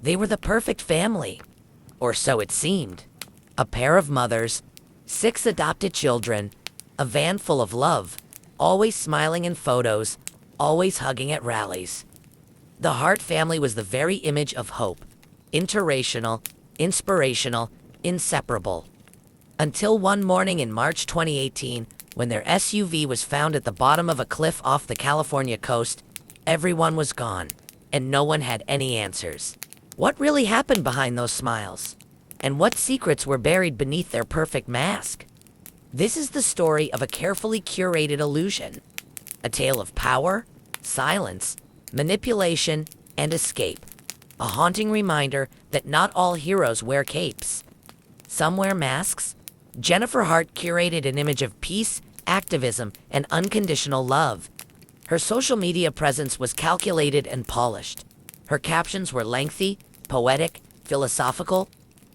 They were the perfect family, or so it seemed. A pair of mothers, 6 adopted children, a van full of love, always smiling in photos, always hugging at rallies. The Hart family was the very image of hope, interracial, inspirational, inseparable. Until one morning in March 2018, when their SUV was found at the bottom of a cliff off the California coast, everyone was gone, and no one had any answers. What really happened behind those smiles? And what secrets were buried beneath their perfect mask? This is the story of a carefully curated illusion. A tale of power, silence, manipulation, and escape. A haunting reminder that not all heroes wear capes. Some wear masks. Jennifer Hart curated an image of peace, activism, and unconditional love. Her social media presence was calculated and polished. Her captions were lengthy, poetic, philosophical.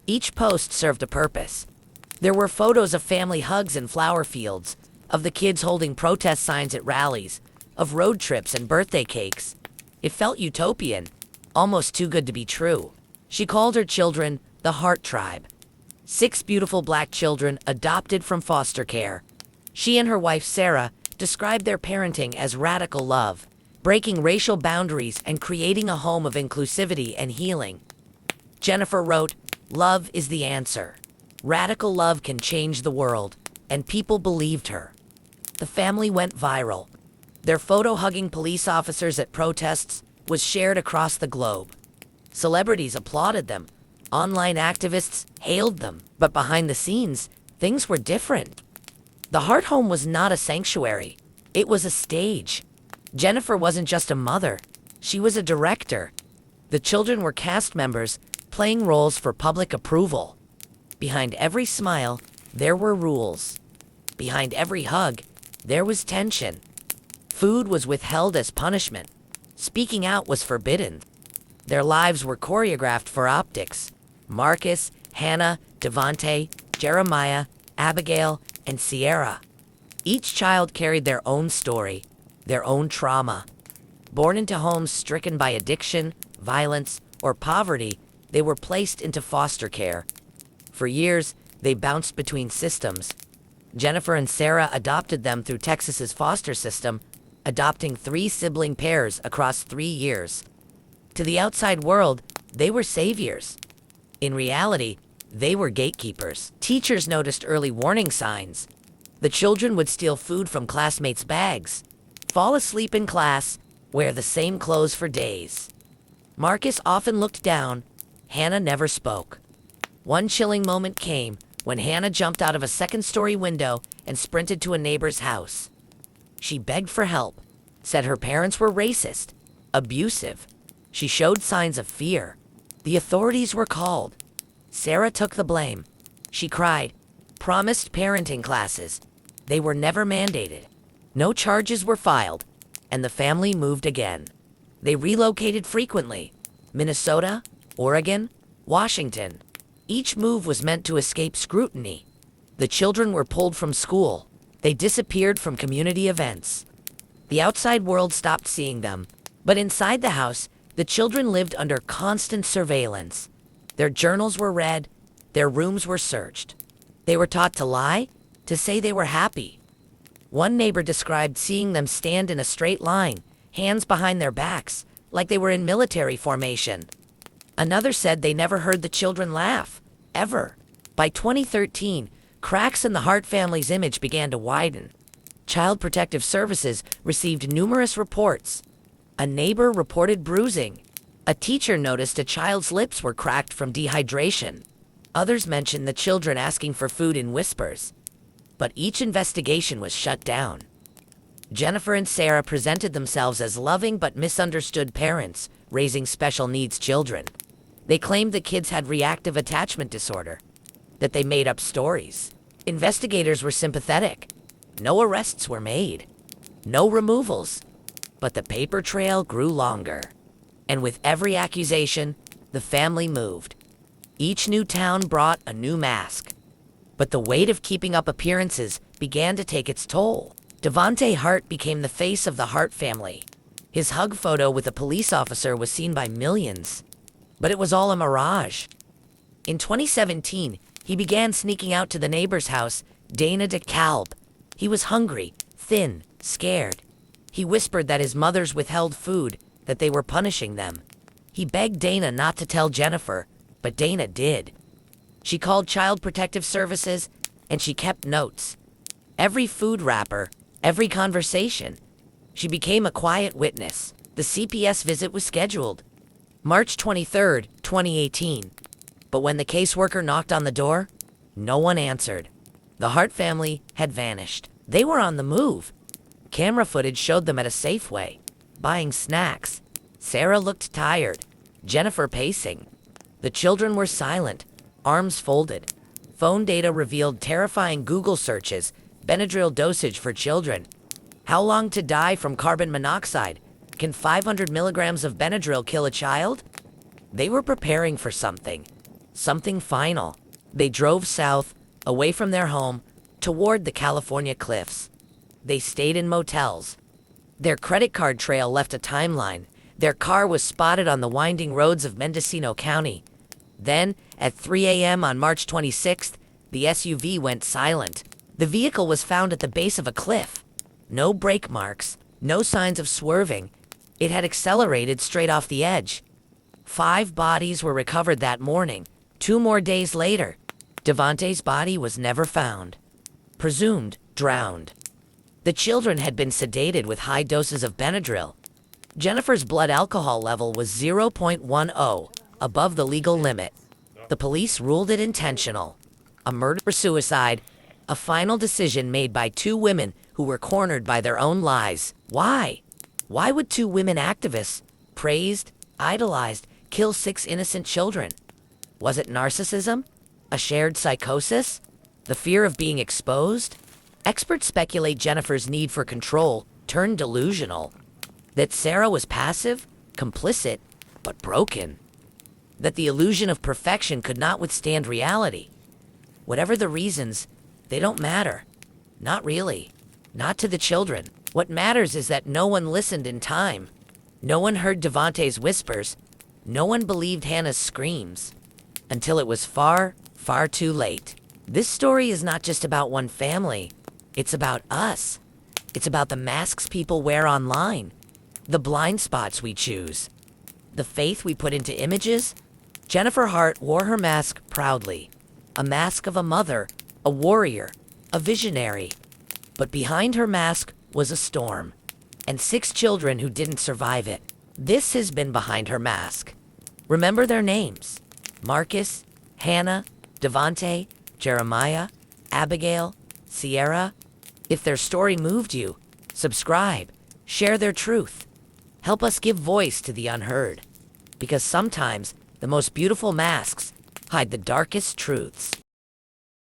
Each post served a purpose. There were photos of family hugs in flower fields, of the kids holding protest signs at rallies, of road trips and birthday cakes. It felt utopian, almost too good to be true. She called her children the Hart Tribe. 6 beautiful black children adopted from foster care. She and her wife Sarah described their parenting as radical love, breaking racial boundaries and creating a home of inclusivity and healing. Jennifer wrote, "Love is the answer. Radical love can change the world," and people believed her. The family went viral. Their photo hugging police officers at protests was shared across the globe. Celebrities applauded them. Online activists hailed them. But behind the scenes, things were different. The Hart home was not a sanctuary. It was a stage. Jennifer wasn't just a mother. She was a director. The children were cast members, playing roles for public approval. Behind every smile, there were rules. Behind every hug, there was tension. Food was withheld as punishment. Speaking out was forbidden. Their lives were choreographed for optics. Marcus, Hannah, Devante, Jeremiah, Abigail, and Sierra. Each child carried their own story, their own trauma. Born into homes stricken by addiction, violence, or poverty, they were placed into foster care. For years, they bounced between systems. Jennifer and Sarah adopted them through Texas's foster system, adopting 3 sibling pairs across 3 years. To the outside world, they were saviors. In reality, they were gatekeepers. Teachers noticed early warning signs. The children would steal food from classmates' bags, fall asleep in class, wear the same clothes for days. Marcus often looked down. Hannah never spoke. One chilling moment came when Hannah jumped out of a second-story window and sprinted to a neighbor's house. She begged for help, said her parents were racist, abusive. She showed signs of fear. The authorities were called. Sarah took the blame. She cried, promised parenting classes. They were never mandated. No charges were filed, and the family moved again. They relocated frequently. Minnesota, Oregon, Washington. Each move was meant to escape scrutiny. The children were pulled from school. They disappeared from community events. The outside world stopped seeing them, but inside the house, the children lived under constant surveillance. Their journals were read, their rooms were searched. They were taught to lie, to say they were happy. One neighbor described seeing them stand in a straight line, hands behind their backs, like they were in military formation. Another said they never heard the children laugh, ever. By 2013, cracks in the Hart family's image began to widen. Child Protective Services received numerous reports. A neighbor reported bruising. A teacher noticed a child's lips were cracked from dehydration. Others mentioned the children asking for food in whispers. But each investigation was shut down. Jennifer and Sarah presented themselves as loving but misunderstood parents, raising special needs children. They claimed the kids had reactive attachment disorder, that they made up stories. Investigators were sympathetic. No arrests were made. No removals. But the paper trail grew longer. And with every accusation, the family moved. Each new town brought a new mask. But the weight of keeping up appearances began to take its toll. Devante Hart became the face of the Hart family. His hug photo with a police officer was seen by millions. But it was all a mirage. In 2017, he began sneaking out to the neighbor's house, Dana DeKalb. He was hungry, thin, scared. He whispered that his mothers withheld food, that they were punishing them. He begged Dana not to tell Jennifer, but Dana did. She called Child Protective Services, and she kept notes. Every food wrapper, every conversation. She became a quiet witness. The CPS visit was scheduled. March 23, 2018. But when the caseworker knocked on the door, no one answered. The Hart family had vanished. They were on the move. Camera footage showed them at a Safeway, buying snacks. Sarah looked tired, Jennifer pacing. The children were silent, arms folded. Phone data revealed terrifying Google searches, Benadryl dosage for children. How long to die from carbon monoxide? Can 500 milligrams of Benadryl kill a child? They were preparing for something final. They drove south, away from their home, toward the California cliffs. They stayed in motels. Their credit card trail left a timeline. Their car was spotted on the winding roads of Mendocino County. Then, at 3 a.m. on March 26th, the SUV went silent. The vehicle was found at the base of a cliff. No brake marks, no signs of swerving. It had accelerated straight off the edge. 5 bodies were recovered that morning. 2 more days later, Devontae's body was never found. Presumed drowned. The children had been sedated with high doses of Benadryl. Jennifer's blood alcohol level was 0.10, above the legal limit. The police ruled it intentional. A murder-suicide, a final decision made by 2 women who were cornered by their own lies. Why? Why would 2 women activists, praised, idolized, kill 6 innocent children? Was it narcissism? A shared psychosis? The fear of being exposed? Experts speculate Jennifer's need for control turned delusional. That Sarah was passive, complicit, but broken. That the illusion of perfection could not withstand reality. Whatever the reasons, they don't matter. Not really. Not to the children. What matters is that no one listened in time. No one heard Devontae's whispers. No one believed Hannah's screams. Until it was far, far too late. This story is not just about one family. It's about us. It's about the masks people wear online. The blind spots we choose. The faith we put into images. Jennifer Hart wore her mask proudly. A mask of a mother, a warrior, a visionary. But behind her mask was a storm. And 6 children who didn't survive it. This has been Behind Her Mask. Remember their names. Marcus, Hannah, Devontae, Jeremiah, Abigail, Sierra. If their story moved you, subscribe, share their truth. Help us give voice to the unheard. Because sometimes the most beautiful masks hide the darkest truths.